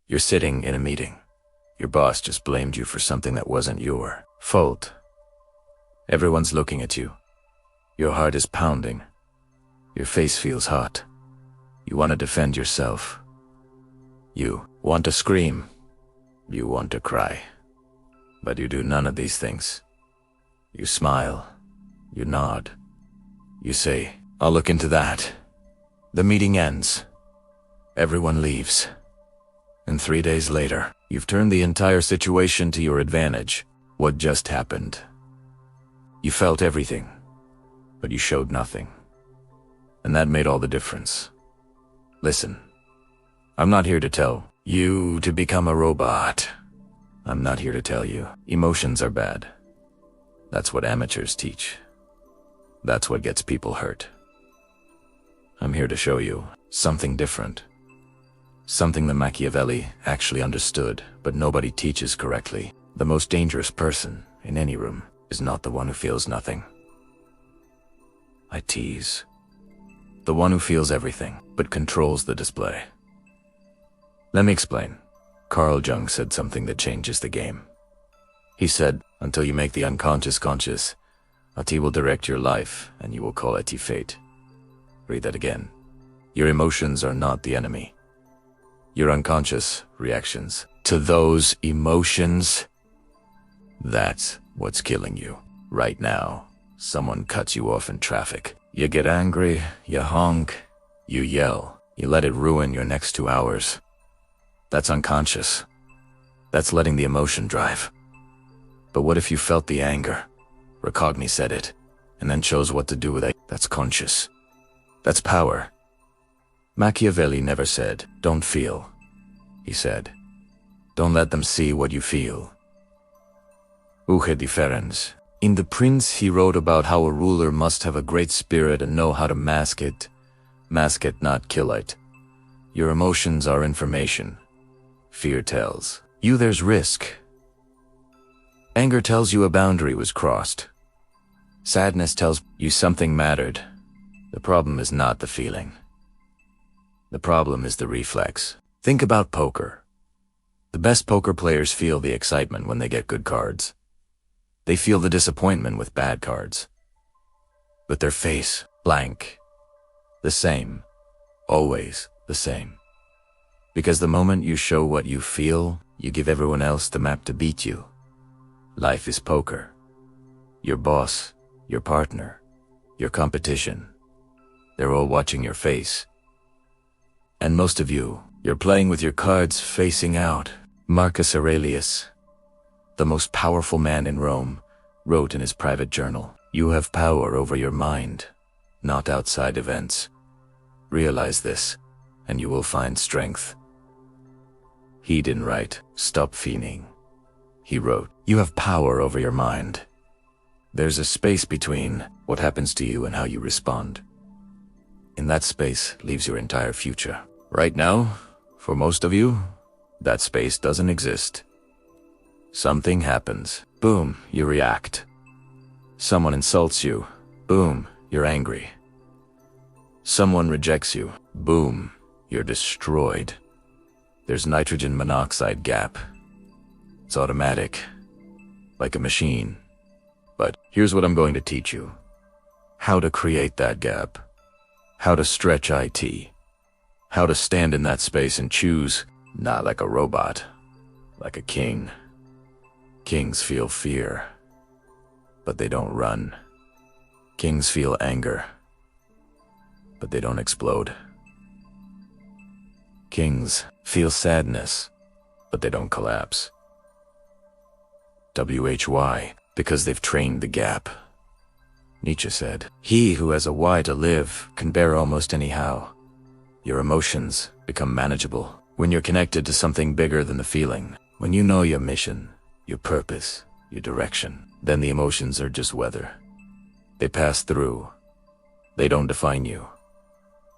You're sitting in a meeting. Your boss just blamed you for something that wasn't your fault. Everyone's looking at you. Your heart is pounding. Your face feels hot. You want to defend yourself. You want to scream. You want to cry. But you do none of these things. You smile. You nod. You say, "I'll look into that." The meeting ends. Everyone leaves. And 3 days later, you've turned the entire situation to your advantage. What just happened? You felt everything, but you showed nothing. And that made all the difference. Listen, I'm not here to tell you to become a robot. I'm not here to tell you emotions are bad. That's what amateurs teach. That's what gets people hurt. I'm here to show you something different. Something that Machiavelli actually understood, but nobody teaches correctly. The most dangerous person in any room is not the one who feels nothing. I tease. The one who feels everything, but controls the display. Let me explain. Carl Jung said something that changes the game. He said, until you make the unconscious conscious, IT will direct your life, and you will call IT fate. Read that again. Your emotions are not the enemy. Your unconscious reactions to those emotions, that's what's killing you. Right now, someone cuts you off in traffic. You get angry, you honk, you yell, you let it ruin your next 2 hours. That's unconscious. That's letting the emotion drive. But what if you felt the anger, recognized it, and then chose what to do with it? That's conscious. That's power. Machiavelli never said, "Don't feel." He said, "Don't let them see what you feel." Uche differens. In The Prince, he wrote about how a ruler must have a great spirit and know how to mask it, not kill it. Your emotions are information. Fear tells you there's risk. Anger tells you a boundary was crossed. Sadness tells you something mattered. The problem is not the feeling. The problem is the reflex. Think about poker. The best poker players feel the excitement when they get good cards. They feel the disappointment with bad cards. But their face, blank. The same. Always the same. Because the moment you show what you feel, you give everyone else the map to beat you. Life is poker. Your boss, your partner, your competition. They're all watching your face. And most of you, you're playing with your cards facing out. Marcus Aurelius, the most powerful man in Rome, wrote in his private journal, "You have power over your mind, not outside events. Realize this, and you will find strength." He didn't write, "Stop fiending." He wrote, "You have power over your mind." There's a space between what happens to you and how you respond. In that space leaves your entire future. Right now, for most of you, that space doesn't exist. Something happens. Boom, you react. Someone insults you. Boom, you're angry. Someone rejects you. Boom, you're destroyed. There's nitrogen monoxide gap. It's automatic, like a machine. But here's what I'm going to teach you. How to create that gap. How to stretch IT. How to stand in that space and choose, not like a robot, like a king. Kings feel fear, but they don't run. Kings feel anger, but they don't explode. Kings feel sadness, but they don't collapse. WHY, because they've trained the gap. Nietzsche said, "He who has a why to live can bear almost any how." Your emotions become manageable when you're connected to something bigger than the feeling. When you know your mission, your purpose, your direction, then the emotions are just weather. They pass through. They don't define you.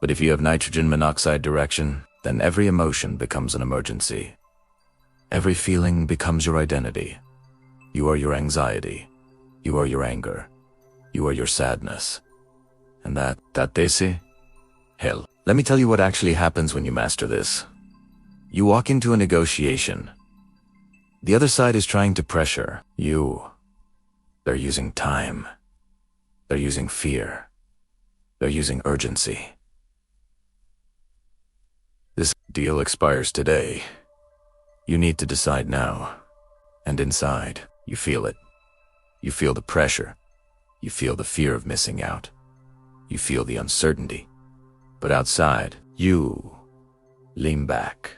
But if you have nitrogen monoxide direction, then every emotion becomes an emergency. Every feeling becomes your identity. You are your anxiety. You are your anger. You are your sadness. And that they say? Hell, let me tell you what actually happens when you master this. You walk into a negotiation. The other side is trying to pressure you. They're using time. They're using fear. They're using urgency. This deal expires today. You need to decide now. And inside, you feel it. You feel the pressure. You feel the fear of missing out. You feel the uncertainty. But outside, you lean back.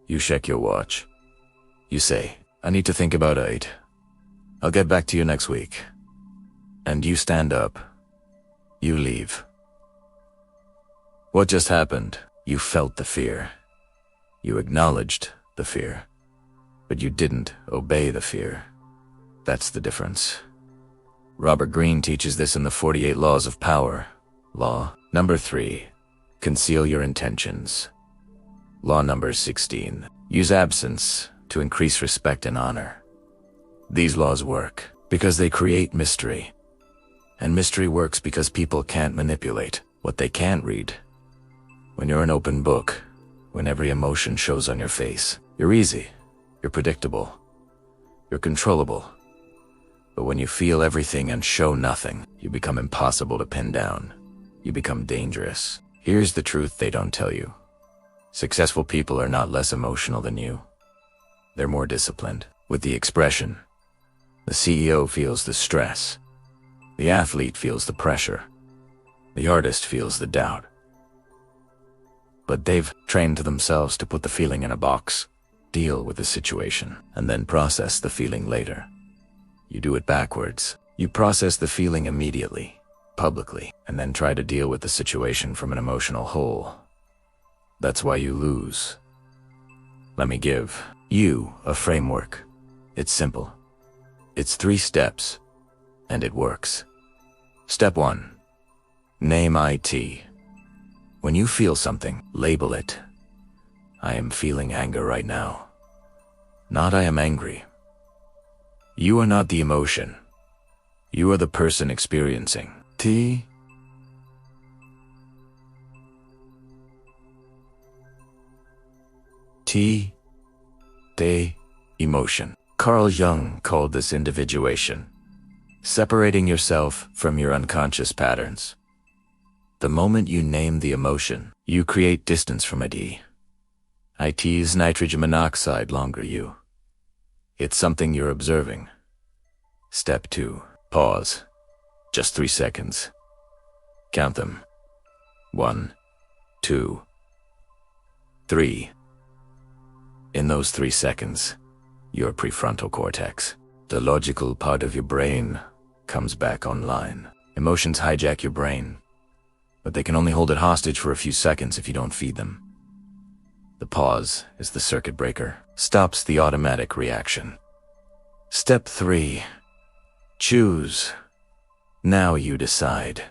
You check your watch. You say, I need to think about it. I'll get back to you next week. And you stand up. You leave. What just happened? You felt the fear. You acknowledged the fear. But you didn't obey the fear. That's the difference. Robert Greene teaches this in the 48 Laws of Power. Law number 3. Conceal your intentions. Law number 16. Use absence to increase respect and honor. These laws work because they create mystery. And mystery works because people can't manipulate what they can't read. When you're an open book, when every emotion shows on your face, you're easy, you're predictable, you're controllable. But when you feel everything and show nothing, you become impossible to pin down. You become dangerous. Here's the truth they don't tell you. Successful people are not less emotional than you. They're more disciplined with the expression. The CEO feels the stress. The athlete feels the pressure. The artist feels the doubt. But they've trained themselves to put the feeling in a box, deal with the situation, and then process the feeling later. You do it backwards. You process the feeling immediately, publicly, and then try to deal with the situation from an emotional whole. That's why you lose. Let me give you a framework. It's simple. It's 3 steps, and it works. Step 1. Name IT. When you feel something, label it. I am feeling anger right now. Not I am angry. You are not the emotion. You are the person experiencing. T. De emotion. Carl Jung called this individuation. Separating yourself from your unconscious patterns. The moment you name the emotion, you create distance from it. It is nitrogen monoxide longer you. It's something you're observing. Step 2. Pause. Just 3 seconds. Count them. 1, 2, 3. In those 3 seconds, your prefrontal cortex, the logical part of your brain, comes back online. Emotions hijack your brain, but they can only hold it hostage for a few seconds if you don't feed them. The pause is the circuit breaker, stops the automatic reaction. Step 3. Choose. Now you decide.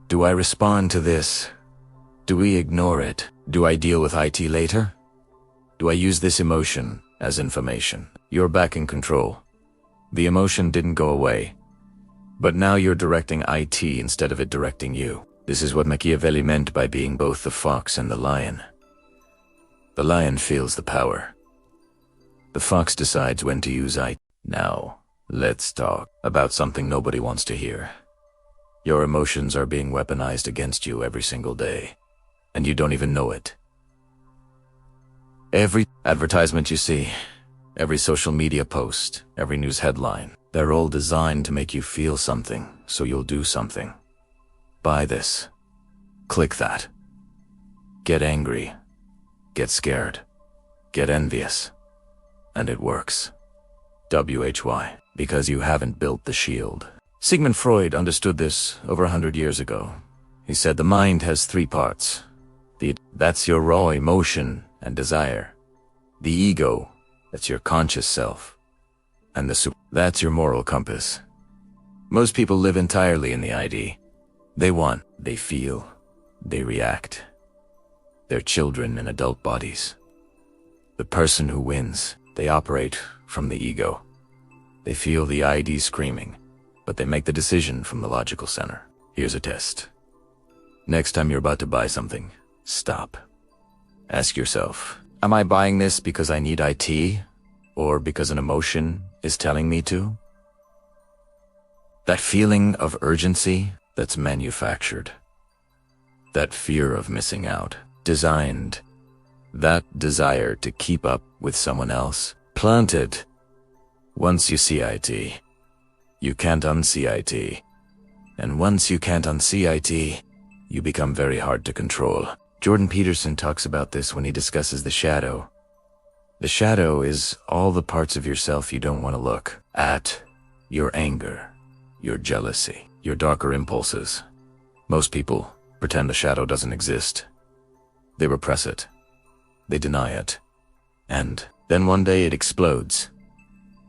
Do I respond to this? Do we ignore it? Do I deal with IT later? Do I use this emotion as information? You're back in control. The emotion didn't go away, but now you're directing IT instead of it directing you. This is what Machiavelli meant by being both the fox and the lion. The lion feels the power. The fox decides when to use IT. Now, let's talk about something nobody wants to hear. Your emotions are being weaponized against you every single day, and you don't even know it. Every advertisement you see, every social media post, every news headline, they're all designed to make you feel something, so you'll do something. Buy this. Click that. Get angry. Get scared. Get envious. And it works. WHY. Because you haven't built the shield. Sigmund Freud understood this over 100 years ago. He said the mind has 3 parts. That's your raw emotion and desire. The ego, that's your conscious self. And that's your moral compass. Most people live entirely in the ID. They want, they feel, they react. They're children in adult bodies. The person who wins, they operate from the ego. They feel the ID screaming, but they make the decision from the logical center. Here's a test. Next time you're about to buy something, stop. Ask yourself, Am I buying this because I need IT? Or because an emotion is telling me to? That feeling of urgency that's manufactured. That fear of missing out, designed. That desire to keep up with someone else, planted. Once you see IT, you can't unsee IT. And once you can't unsee IT, you become very hard to control. Jordan Peterson talks about this when he discusses the shadow. The shadow is all the parts of yourself you don't want to look at. Your anger, your jealousy, your darker impulses. Most people pretend the shadow doesn't exist. They repress it. They deny it. And then one day it explodes.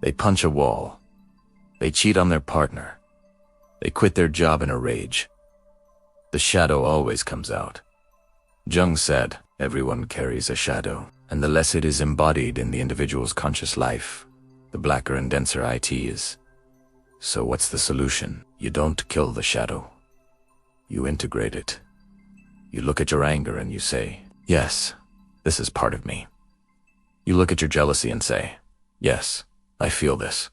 They punch a wall. They cheat on their partner. They quit their job in a rage. The shadow always comes out. Jung said, everyone carries a shadow, and the less it is embodied in the individual's conscious life, the blacker and denser it is. So what's the solution? You don't kill the shadow. You integrate it. You look at your anger and you say, yes, this is part of me. You look at your jealousy and say, yes, I feel this.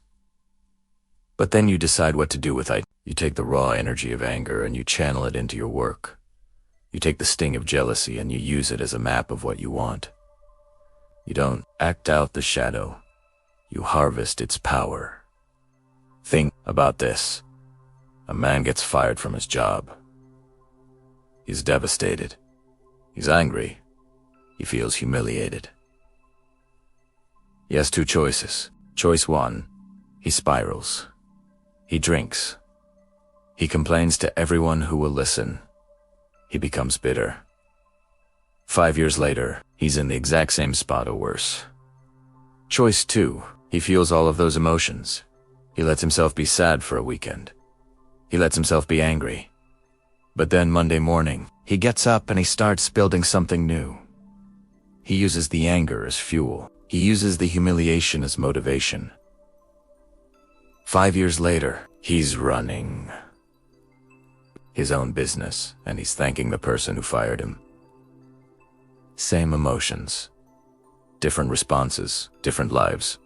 But then you decide what to do with it. You take the raw energy of anger and you channel it into your work. You take the sting of jealousy and you use it as a map of what you want. You don't act out the shadow. You harvest its power. Think about this. A man gets fired from his job. He's devastated. He's angry. He feels humiliated. He has two choices. Choice one, he spirals. He drinks. He complains to everyone who will listen. He becomes bitter. 5 years later, he's in the exact same spot or worse. Choice two, he feels all of those emotions. He lets himself be sad for a weekend. He lets himself be angry. But then Monday morning, he gets up and he starts building something new. He uses the anger as fuel. He uses the humiliation as motivation. 5 years later, he's running his own business, and he's thanking the person who fired him. Same emotions, different responses, different lives.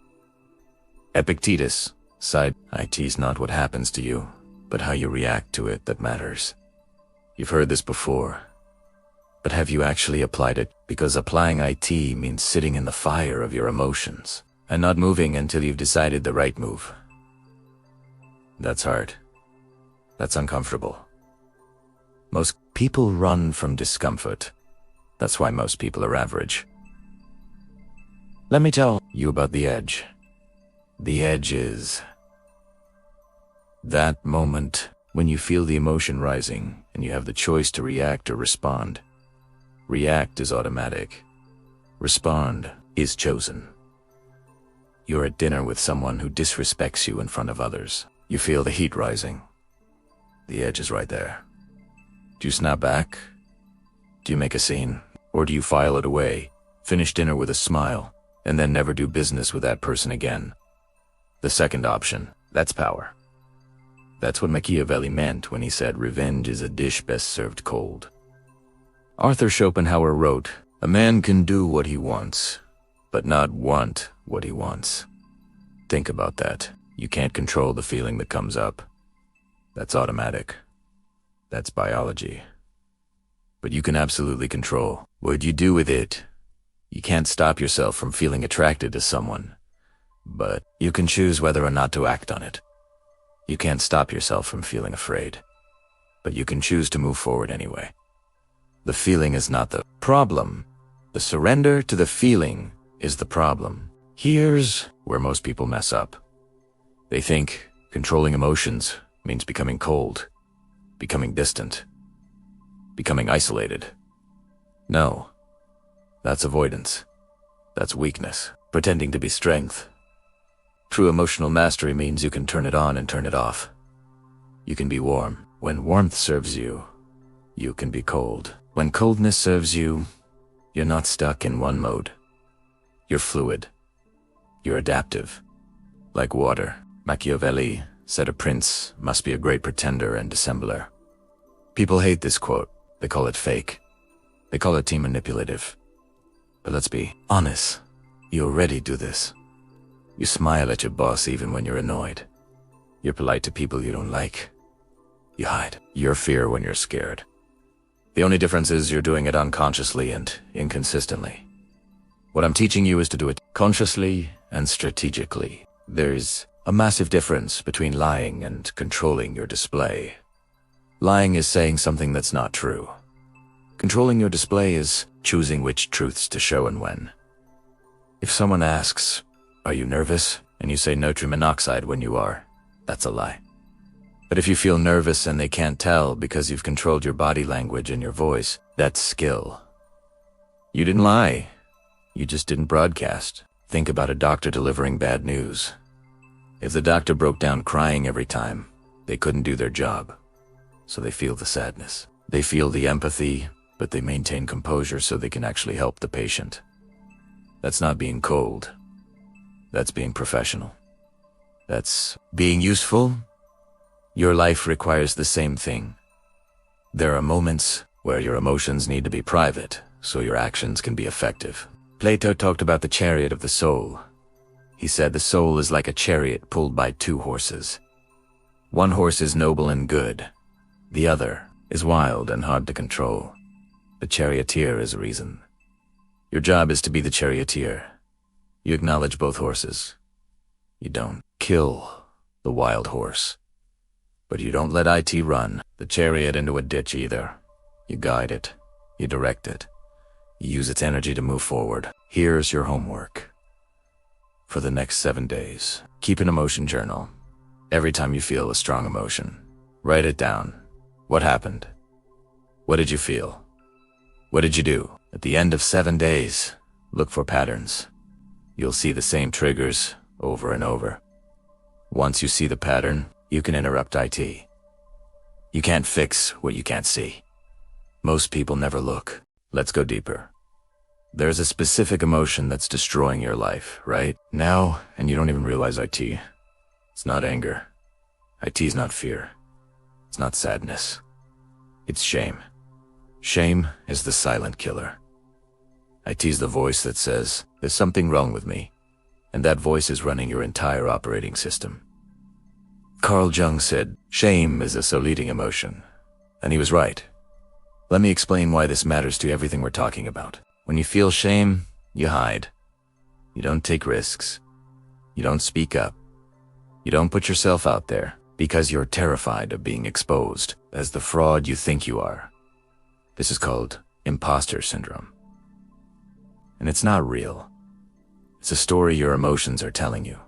Epictetus said, "It's not what happens to you, but how you react to it that matters." You've heard this before, but have you actually applied it? Because applying IT means sitting in the fire of your emotions and not moving until you've decided the right move. That's hard. That's uncomfortable. Most people run from discomfort. That's why most people are average. Let me tell you about the edge. The edge is that moment when you feel the emotion rising and you have the choice to react or respond. React is automatic. Respond is chosen. You're at dinner with someone who disrespects you in front of others. You feel the heat rising. The edge is right there. Do you snap back? Do you make a scene? Or do you file it away, finish dinner with a smile, and then never do business with that person again? The second option, that's power. That's what Machiavelli meant when he said revenge is a dish best served cold. Arthur Schopenhauer wrote, "A man can do what he wants, but not want what he wants." Think about that. You can't control the feeling that comes up. That's automatic. That's biology. But you can absolutely control what you do with it. You can't stop yourself from feeling attracted to someone, but you can choose whether or not to act on it. You can't stop yourself from feeling afraid, but you can choose to move forward anyway. The feeling is not the problem. The surrender to the feeling is the problem. Here's where most people mess up. They think controlling emotions means becoming cold, becoming distant, becoming isolated. No, that's avoidance. That's weakness, pretending to be strength. True emotional mastery means you can turn it on and turn it off. You can be warm. When warmth serves you, you can be cold. When coldness serves you, you're not stuck in one mode. You're fluid. You're adaptive. Like water. Machiavelli said a prince must be a great pretender and dissembler. People hate this quote. They call it fake. They call it team manipulative. But let's be honest. You already do this. You smile at your boss even when you're annoyed. You're polite to people you don't like. You hide your fear when you're scared. The only difference is you're doing it unconsciously and inconsistently. What I'm teaching you is to do it consciously and strategically. There's a massive difference between lying and controlling your display. Lying is saying something that's not true. Controlling your display is choosing which truths to show and when. If someone asks, "Are you nervous?" and you say nitrous monoxide when you are, that's a lie. But if you feel nervous and they can't tell because you've controlled your body language and your voice, that's skill. You didn't lie. You just didn't broadcast. Think about a doctor delivering bad news. If the doctor broke down crying every time, they couldn't do their job. So they feel the sadness. They feel the empathy, but they maintain composure so they can actually help the patient. That's not being cold. That's being professional. That's being useful. Your life requires the same thing. There are moments where your emotions need to be private, so your actions can be effective. Plato talked about the chariot of the soul. He said the soul is like a chariot pulled by two horses. One horse is noble and good. The other is wild and hard to control. The charioteer is reason. Your job is to be the charioteer. You acknowledge both horses. You don't kill the wild horse. But you don't let IT run the chariot into a ditch either. You guide it. You direct it. You use its energy to move forward. Here's your homework. For the next 7 days, keep an emotion journal. Every time you feel a strong emotion, write it down. What happened? What did you feel? What did you do? At the end of 7 days, look for patterns. You'll see the same triggers over and over. Once you see the pattern, you can interrupt IT. You can't fix what you can't see. Most people never look. Let's go deeper. There's a specific emotion that's destroying your life, right? Now, and you don't even realize IT. It's not anger. IT's not fear. It's not sadness. It's shame. Shame is the silent killer. IT's the voice that says, "There's something wrong with me." And that voice is running your entire operating system. Carl Jung said, shame is a leading emotion. And he was right. Let me explain why this matters to everything we're talking about. When you feel shame, you hide. You don't take risks. You don't speak up. You don't put yourself out there because you're terrified of being exposed as the fraud you think you are. This is called imposter syndrome. And it's not real. It's a story your emotions are telling you.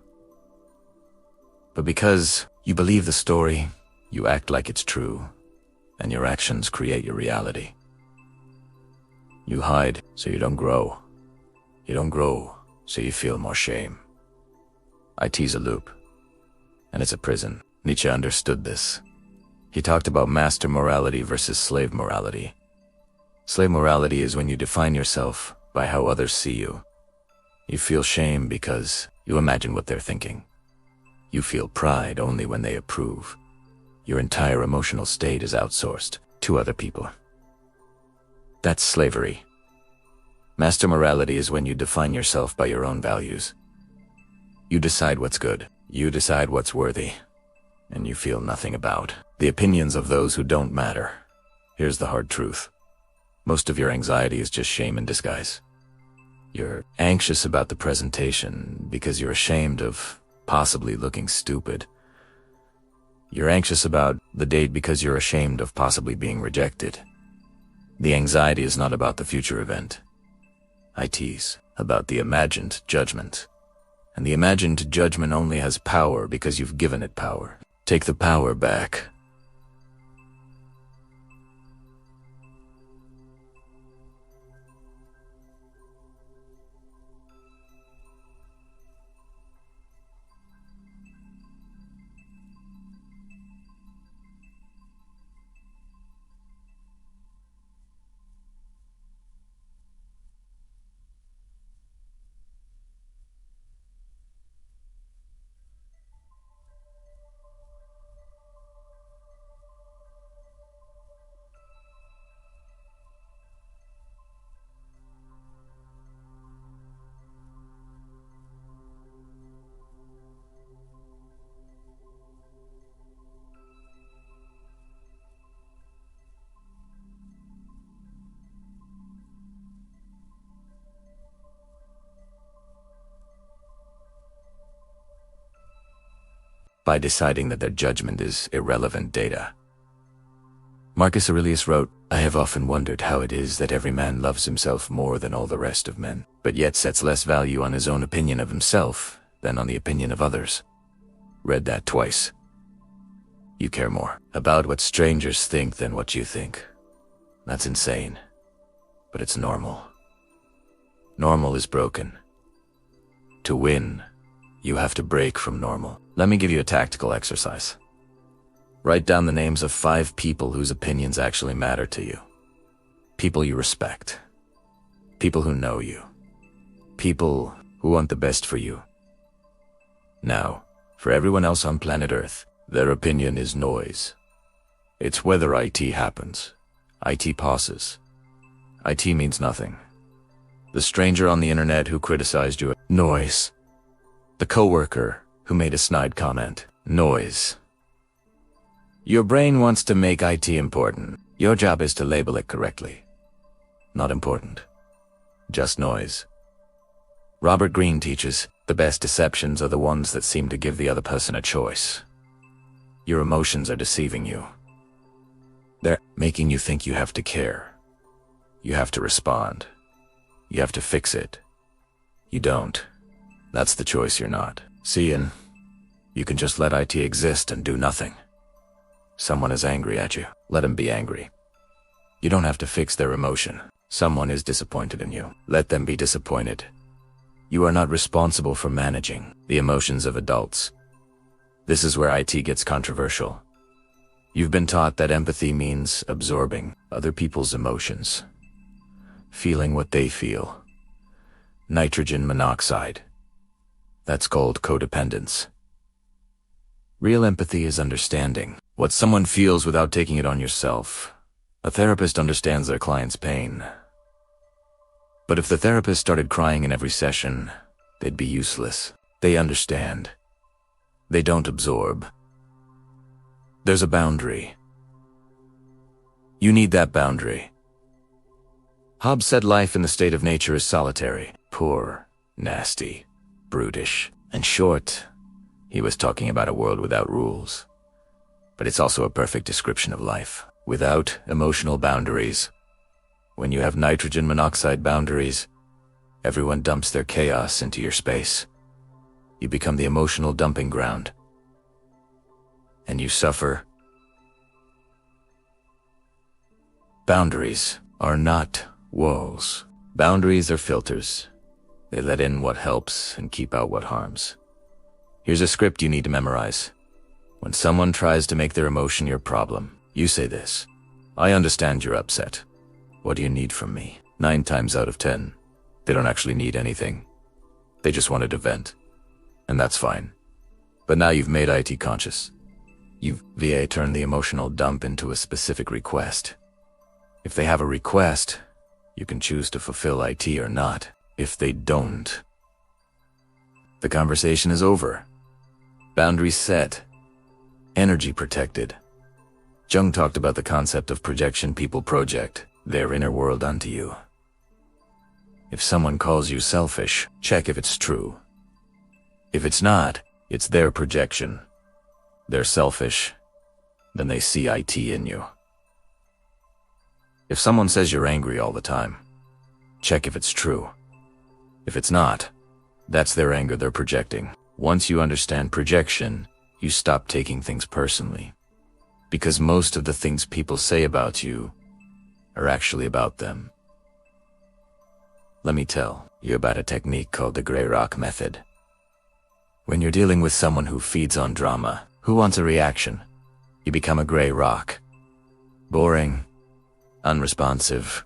But because you believe the story, you act like it's true, and your actions create your reality. You hide so you don't grow. You don't grow so you feel more shame. IT's a loop, and it's a prison. Nietzsche understood this. He talked about master morality versus slave morality. Slave morality is when you define yourself by how others see you. You feel shame because you imagine what they're thinking. You feel pride only when they approve. Your entire emotional state is outsourced to other people. That's slavery. Master morality is when you define yourself by your own values. You decide what's good. You decide what's worthy. And you feel nothing about the opinions of those who don't matter. Here's the hard truth. Most of your anxiety is just shame in disguise. You're anxious about the presentation because you're ashamed of possibly looking stupid. You're anxious about the date because you're ashamed of possibly being rejected. The anxiety is not about the future event. IT's about the imagined judgment. And the imagined judgment only has power because you've given it power. Take the power back. by deciding that their judgment is irrelevant data. Marcus Aurelius wrote, "I have often wondered how it is that every man loves himself more than all the rest of men, but yet sets less value on his own opinion of himself than on the opinion of others." Read that twice. You care more about what strangers think than what you think. That's insane, but it's normal. Normal is broken. To win, you have to break from normal. Let me give you a tactical exercise. Write down the names of 5 people whose opinions actually matter to you. People you respect. People who know you. People who want the best for you. Now, for everyone else on planet Earth, their opinion is noise. It's whether IT happens. IT pauses. IT means nothing. The stranger on the internet who criticized you, noise. The coworker who made a snide comment, noise. Your brain wants to make IT important. Your job is to label it correctly. Not important. Just noise. Robert Greene teaches, the best deceptions are the ones that seem to give the other person a choice. Your emotions are deceiving you. They're making you think you have to care. You have to respond. You have to fix it. You don't. That's the choice you're not. Seeing, you can just let IT exist and do nothing. Someone is angry at you. Let him be angry. You don't have to fix their emotion. Someone is disappointed in you. Let them be disappointed. You are not responsible for managing the emotions of adults. This is where IT gets controversial. You've been taught that empathy means absorbing other people's emotions, feeling what they feel. Nitrogen monoxide. That's called codependence. Real empathy is understanding what someone feels without taking it on yourself. A therapist understands their client's pain. But if the therapist started crying in every session, they'd be useless. They understand. They don't absorb. There's a boundary. You need that boundary. Hobbes said life in the state of nature is solitary, poor, nasty, brutish, and short. He was talking about a world without rules. But it's also a perfect description of life, without emotional boundaries. When you have nitrogen monoxide boundaries, everyone dumps their chaos into your space. You become the emotional dumping ground. And you suffer. Boundaries are not walls. Boundaries are filters. They let in what helps and keep out what harms. Here's a script you need to memorize. When someone tries to make their emotion your problem, you say this: I understand you're upset. What do you need from me? 9 times out of 10, they don't actually need anything. They just wanted to vent. And that's fine. But now you've made IT conscious. You've turned the emotional dump into a specific request. If they have a request, you can choose to fulfill IT or not. If they don't, the conversation is over. Boundaries set. Energy protected. Jung talked about the concept of projection. People project their inner world onto you. If someone calls you selfish, check if it's true. If it's not, it's their projection. They're selfish, then they see IT in you. If someone says you're angry all the time, check if it's true. If it's not, that's their anger they're projecting. Once you understand projection, you stop taking things personally. Because most of the things people say about you are actually about them. Let me tell you about a technique called the gray rock method. When you're dealing with someone who feeds on drama, who wants a reaction, you become a gray rock. Boring, unresponsive,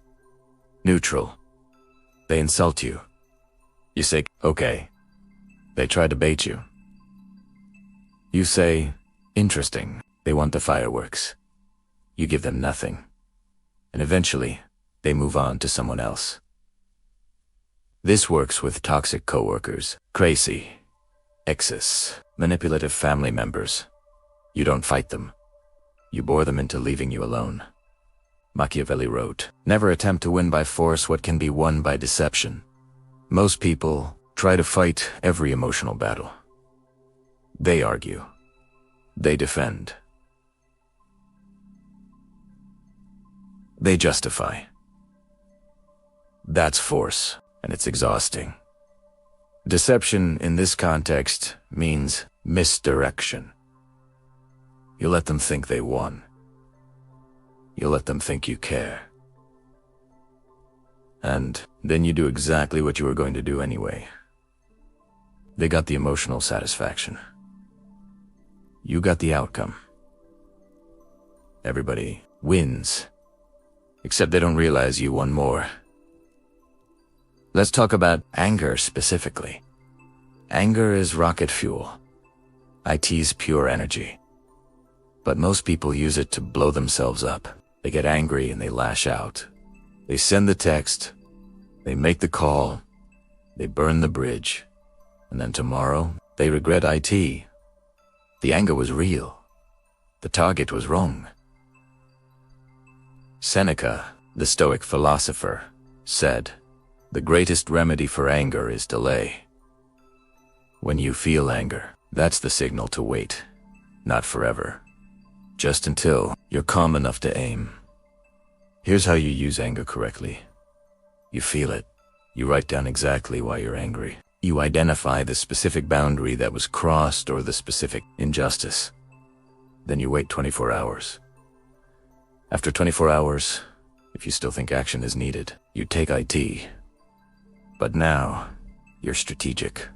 neutral. They insult you. You say, okay. They try to bait you. You say, interesting. They want the fireworks. You give them nothing. And eventually, they move on to someone else. This works with toxic coworkers, crazy, exes, manipulative family members. You don't fight them. You bore them into leaving you alone. Machiavelli wrote, "Never attempt to win by force what can be won by deception." Most people try to fight every emotional battle. They argue. They defend. They justify. That's force, and it's exhausting. Deception in this context means misdirection. You let them think they won. You let them think you care. And then you do exactly what you were going to do anyway. They got the emotional satisfaction. You got the outcome. Everybody wins. Except they don't realize you won more. Let's talk about anger specifically. Anger is rocket fuel. IT's pure energy. But most people use it to blow themselves up. They get angry and they lash out. They send the text. They make the call. They burn the bridge. And then tomorrow, they regret IT. The anger was real. The target was wrong. Seneca, the Stoic philosopher, said, "The greatest remedy for anger is delay." When you feel anger, that's the signal to wait. Not forever. Just until you're calm enough to aim. Here's how you use anger correctly. You feel it. You write down exactly why you're angry. You identify the specific boundary that was crossed or the specific injustice. Then you wait 24 hours. After 24 hours, if you still think action is needed, you take IT. But now, you're strategic.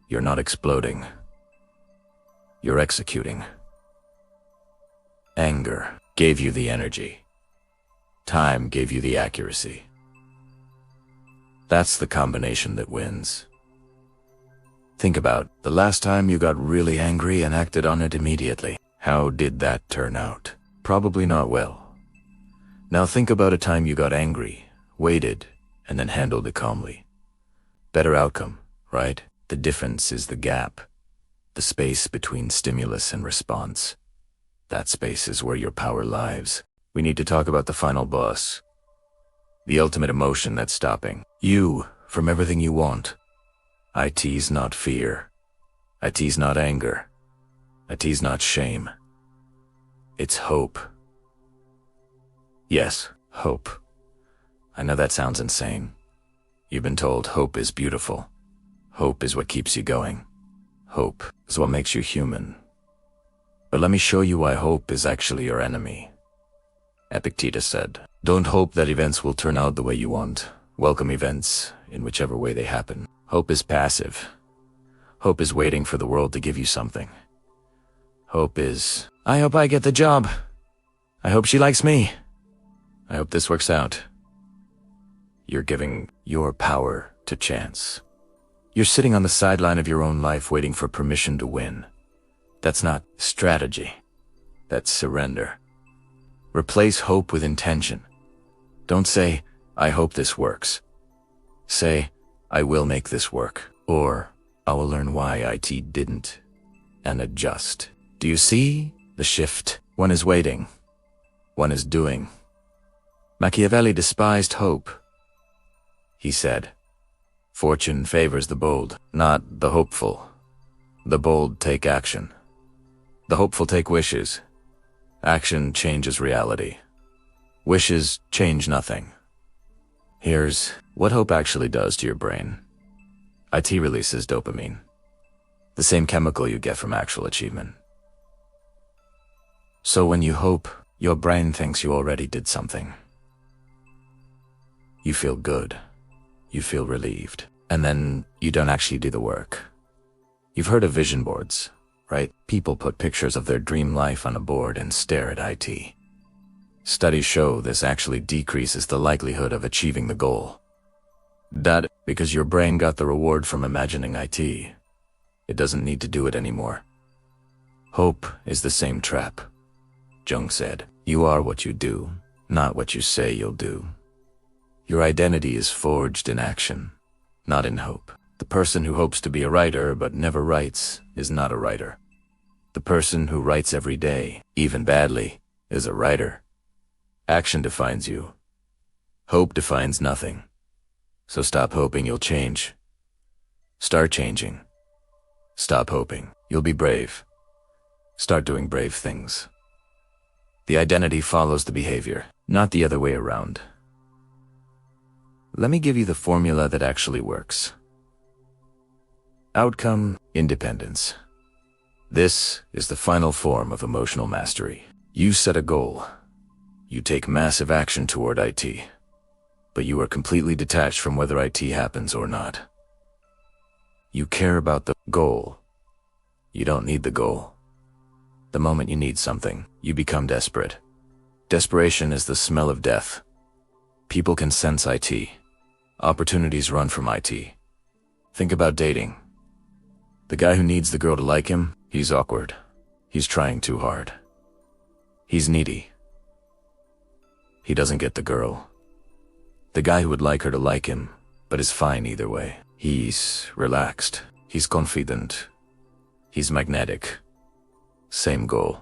You're not exploding. You're executing. Anger gave you the energy. Time gave you the accuracy. That's the combination that wins. Think about the last time you got really angry and acted on it immediately. How did that turn out? Probably not well. Now think about a time you got angry, waited, and then handled it calmly. Better outcome, right? The difference is the gap. The space between stimulus and response. That space is where your power lies. We need to talk about the final boss. The ultimate emotion that's stopping you from everything you want. IT's not fear. IT's not anger. IT's not shame. It's hope. Yes, hope. I know that sounds insane. You've been told hope is beautiful. Hope is what keeps you going. Hope is what makes you human. But let me show you why hope is actually your enemy. Epictetus said, "Don't hope that events will turn out the way you want. Welcome events in whichever way they happen." Hope is passive. Hope is waiting for the world to give you something. Hope is, "I hope I get the job. I hope she likes me. I hope this works out." You're giving your power to chance. You're sitting on the sideline of your own life waiting for permission to win. That's not strategy. That's surrender. Replace hope with intention. Don't say, "I hope this works." Say, "I will make this work," or "I will learn why IT didn't," and adjust. Do you see the shift? One is waiting. One is doing. Machiavelli despised hope. He said, "Fortune favors the bold, not the hopeful. The bold take action. The hopeful take wishes. Action changes reality. Wishes change nothing." Here's what hope actually does to your brain. IT releases dopamine, the same chemical you get from actual achievement. So when you hope, your brain thinks you already did something. You feel good. You feel relieved. And then you don't actually do the work. You've heard of vision boards, right? People put pictures of their dream life on a board and stare at IT. Studies show this actually decreases the likelihood of achieving the goal. That because your brain got the reward from imagining IT. It doesn't need to do it anymore. Hope is the same trap. Jung said, "You are what you do, not what you say you'll do." Your identity is forged in action, not in hope. The person who hopes to be a writer but never writes is not a writer. The person who writes every day, even badly, is a writer. Action defines you. Hope defines nothing. So stop hoping you'll change. Start changing. Stop hoping. You'll be brave. Start doing brave things. The identity follows the behavior, not the other way around. Let me give you the formula that actually works. Outcome independence. This is the final form of emotional mastery. You set a goal. You take massive action toward IT, but you are completely detached from whether IT happens or not. You care about the goal. You don't need the goal. The moment you need something, you become desperate. Desperation is the smell of death. People can sense IT. Opportunities run from IT. Think about dating. The guy who needs the girl to like him, he's awkward. He's trying too hard. He's needy. He doesn't get the girl. The guy who would like her to like him, but is fine either way. He's relaxed. He's confident. He's magnetic. Same goal.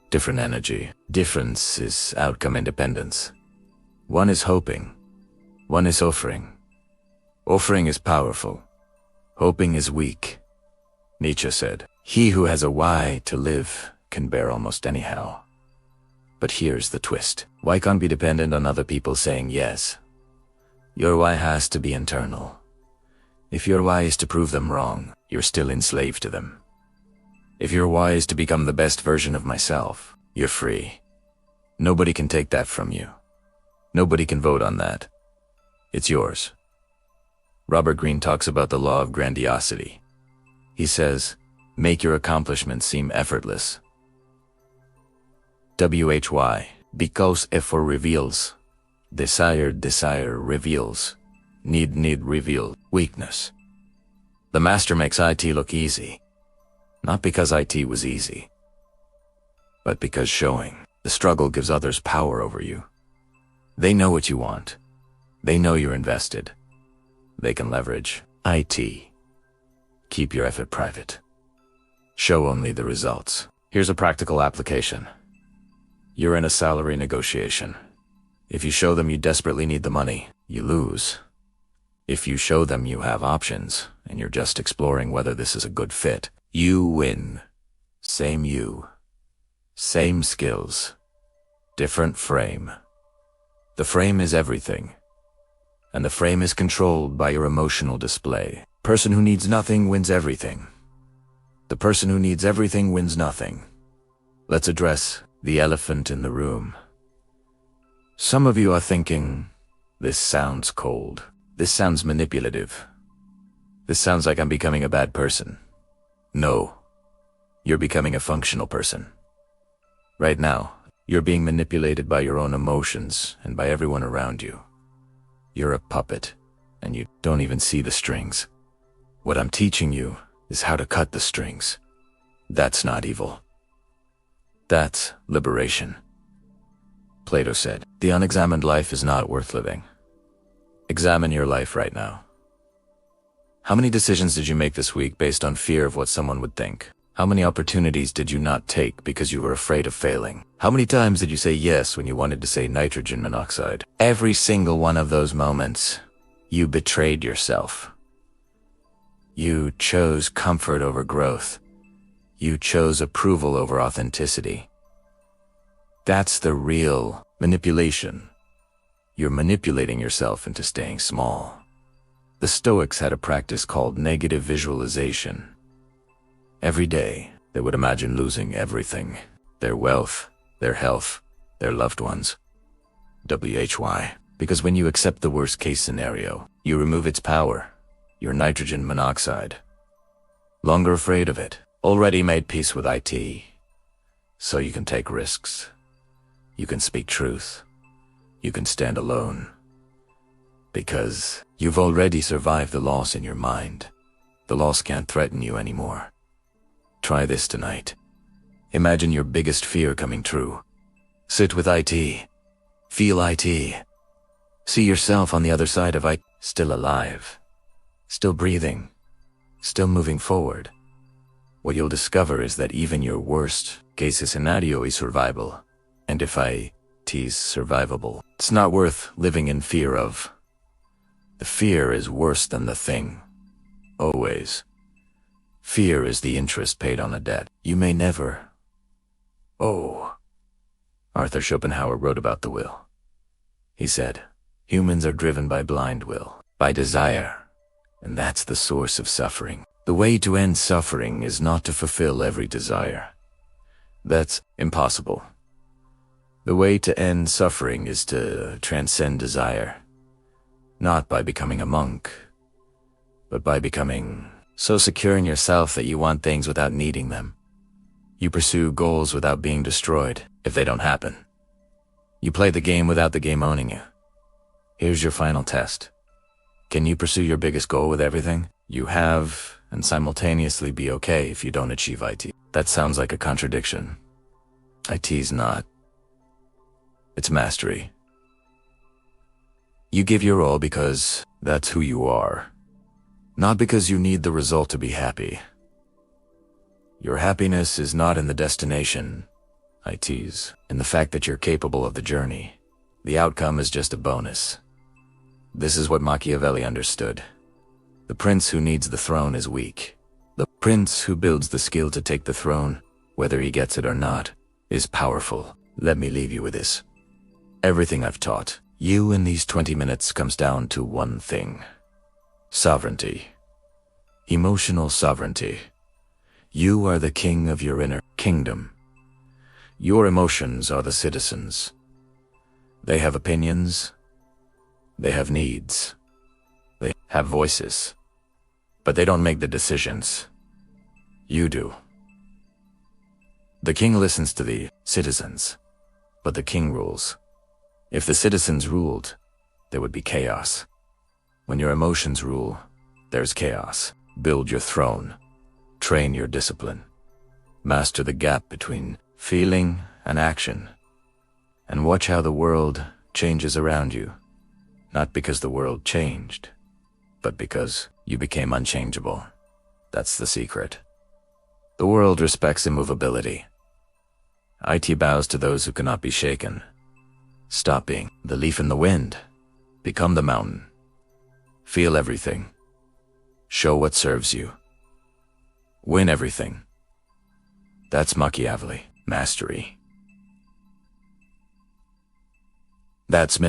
Different energy. Difference is outcome independence. One is hoping. One is offering. Offering is powerful. Hoping is weak. Nietzsche said, "He who has a why to live can bear almost anyhow." But here's the twist. Why can't be dependent on other people saying yes? Your why has to be internal. If your why is to prove them wrong, you're still enslaved to them. If your why is to become the best version of myself, you're free. Nobody can take that from you. Nobody can vote on that. It's yours. Robert Greene talks about the law of grandiosity. He says, make your accomplishments seem effortless. WHY, because effort reveals. Desire reveals. Need reveal weakness. The master makes IT look easy. Not because IT was easy, but because showing the struggle gives others power over you. They know what you want. They know you're invested. They can leverage IT. Keep your effort private. Show only the results. Here's a practical application. You're in a salary negotiation. If you show them you desperately need the money, you lose. If you show them you have options, and you're just exploring whether this is a good fit, you win. Same you. Same skills. Different frame. The frame is everything. And the frame is controlled by your emotional display. Person who needs nothing wins everything. The person who needs everything wins nothing. Let's address the elephant in the room. Some of you are thinking, this sounds cold. This sounds manipulative. This sounds like I'm becoming a bad person. No, you're becoming a functional person. Right now, you're being manipulated by your own emotions and by everyone around you. You're a puppet, and you don't even see the strings. What I'm teaching you is how to cut the strings. That's not evil. That's liberation. Plato said, the unexamined life is not worth living. Examine your life right now. How many decisions did you make this week based on fear of what someone would think? How many opportunities did you not take because you were afraid of failing? How many times did you say yes when you wanted to say nitrogen monoxide? Every single one of those moments, you betrayed yourself. You chose comfort over growth. You chose approval over authenticity. That's the real manipulation. You're manipulating yourself into staying small. The Stoics had a practice called negative visualization. Every day, they would imagine losing everything: their wealth, their health, their loved ones. WHY. Because when you accept the worst-case scenario, you remove its power, your nitrogen monoxide. Longer afraid of it, already made peace with IT. So you can take risks. You can speak truth. You can stand alone. Because you've already survived the loss in your mind. The loss can't threaten you anymore. Try this tonight. Imagine your biggest fear coming true. Sit with IT. Feel IT. See yourself on the other side of IT, still alive. Still breathing. Still moving forward. What you'll discover is that even your worst case scenario is survivable. And if IT's survivable, it's not worth living in fear of. The fear is worse than the thing. Always. Fear is the interest paid on a debt. You may never. Oh. Arthur Schopenhauer wrote about the will. He said, humans are driven by blind will, by desire, and that's the source of suffering. The way to end suffering is not to fulfill every desire. That's impossible. The way to end suffering is to transcend desire, not by becoming a monk, but by becoming so secure in yourself that you want things without needing them. You pursue goals without being destroyed if they don't happen. You play the game without the game owning you. Here's your final test. Can you pursue your biggest goal with everything you have and simultaneously be okay if you don't achieve IT? That sounds like a contradiction. IT's not. It's mastery. You give your all because that's who you are, not because you need the result to be happy. Your happiness is not in the destination, IT's, in the fact that you're capable of the journey. The outcome is just a bonus. This is what Machiavelli understood. The prince who needs the throne is weak. The prince who builds the skill to take the throne, whether he gets it or not, is powerful. Let me leave you with this. Everything I've taught you in these 20 minutes comes down to one thing. Sovereignty. Emotional sovereignty. You are the king of your inner kingdom. Your emotions are the citizens. They have opinions. They have needs. They have voices. But they don't make the decisions. You do. The king listens to the citizens, but the king rules. If the citizens ruled, there would be chaos. When your emotions rule, there's chaos. Build your throne. Train your discipline. Master the gap between feeling and action. And watch how the world changes around you. Not because the world changed, but because you became unchangeable. That's the secret. The world respects immovability. IT bows to those who cannot be shaken. Stop being the leaf in the wind. Become the mountain. Feel everything. Show what serves you. Win everything. That's Machiavelli. Mastery. That's